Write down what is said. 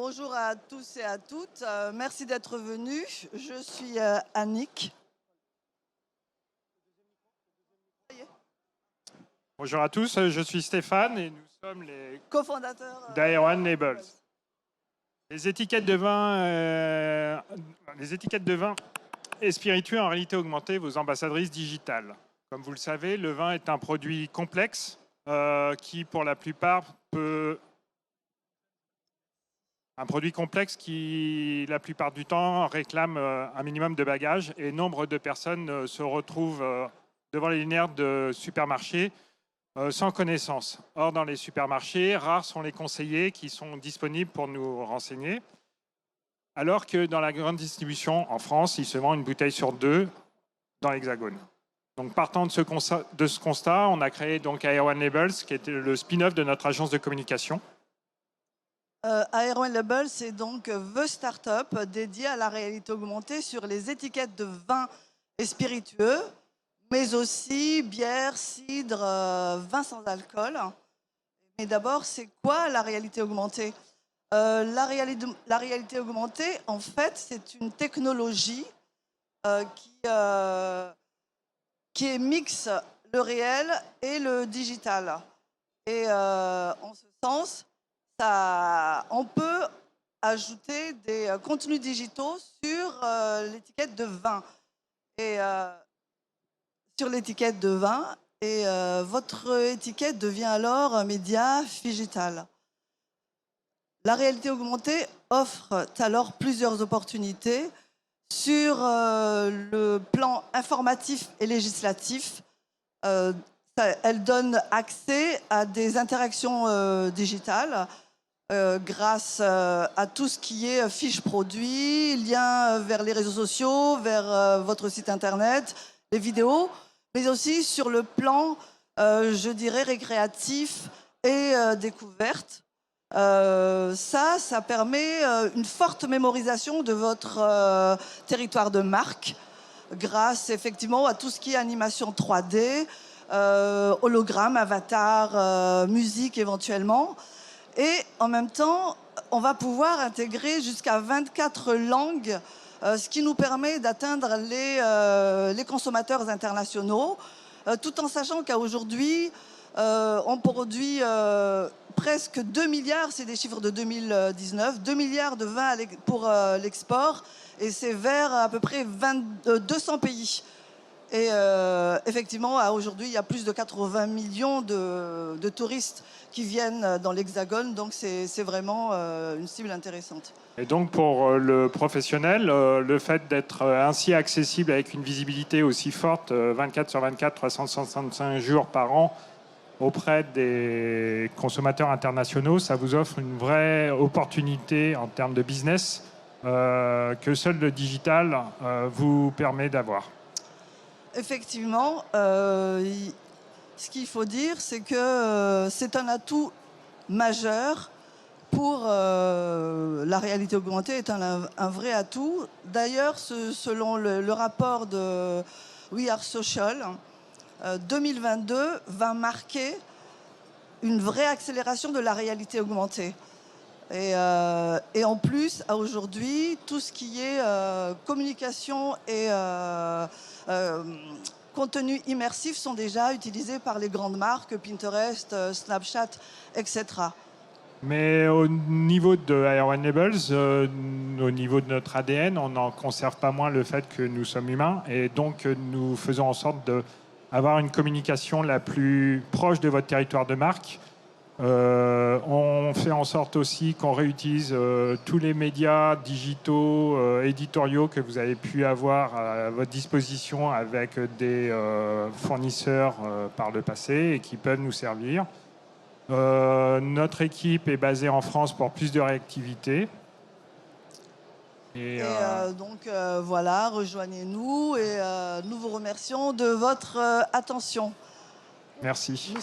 Bonjour à tous et à toutes. Merci d'être venus. Je suis Annick. Bonjour à tous, je suis Stéphane et nous sommes les Co-fondateur d'Air1 Labels. Les étiquettes de vin et spiritueux en réalité augmentée, vos ambassadrices digitales. Comme vous le savez, le vin est un produit complexe qui, pour la plupart, un produit complexe qui, la plupart du temps, réclame un minimum de bagages et nombre de personnes se retrouvent devant les linéaires de supermarchés sans connaissance. Or, dans les supermarchés, rares sont les conseillers qui sont disponibles pour nous renseigner. Alors que dans la grande distribution en France, il se vend une bouteille sur deux dans l'Hexagone. Donc, partant de ce constat, on a créé donc Air1 Labels, qui était le spin-off de notre agence de communication. Air1 Label, c'est donc The Startup dédié à la réalité augmentée sur les étiquettes de vin et spiritueux, mais aussi bière, cidre, vin sans alcool. Mais d'abord, c'est quoi la réalité augmentée? La réalité augmentée, en fait, c'est une technologie qui mixe le réel et le digital. Et en ce sens, on peut ajouter des contenus digitaux sur l'étiquette de vin. Et sur l'étiquette de vin, et votre étiquette devient alors un média digital. La réalité augmentée offre alors plusieurs opportunités sur le plan informatif et législatif. Elle donne accès à des interactions digitales grâce à tout ce qui est fiches produits, liens vers les réseaux sociaux, vers votre site internet, les vidéos, mais aussi sur le plan, je dirais, récréatif et découverte. Ça permet une forte mémorisation de votre territoire de marque grâce effectivement à tout ce qui est animation 3D, hologramme, avatar, musique éventuellement. Et en même temps, on va pouvoir intégrer jusqu'à 24 langues, ce qui nous permet d'atteindre les consommateurs internationaux, tout en sachant qu'aujourd'hui, on produit presque 2 milliards, c'est des chiffres de 2019, 2 milliards de vins pour l'export, et c'est vers à peu près 200 pays. Et effectivement, aujourd'hui, il y a plus de 80 millions de touristes qui viennent dans l'Hexagone, donc c'est vraiment une cible intéressante. Et donc, pour le professionnel, le fait d'être ainsi accessible avec une visibilité aussi forte, 24 sur 24, 365 jours par an, auprès des consommateurs internationaux, ça vous offre une vraie opportunité en termes de business que seul le digital vous permet d'avoir. Effectivement, ce qu'il faut dire, c'est que c'est un atout majeur pour la réalité augmentée, est un vrai atout. D'ailleurs, selon le rapport de We Are Social, 2022 va marquer une vraie accélération de la réalité augmentée. Et en plus, à aujourd'hui, tout ce qui est communication et contenu immersif sont déjà utilisés par les grandes marques, Pinterest, Snapchat, etc. Mais au niveau de Air1 Labels, au niveau de notre ADN, on n'en conserve pas moins le fait que nous sommes humains et donc nous faisons en sorte d'avoir une communication la plus proche de votre territoire de marque. On fait en sorte aussi qu'on réutilise tous les médias digitaux, éditoriaux que vous avez pu avoir à votre disposition avec des fournisseurs par le passé et qui peuvent nous servir. Notre équipe est basée en France pour plus de réactivité. Et donc voilà, rejoignez-nous et nous vous remercions de votre attention. Merci.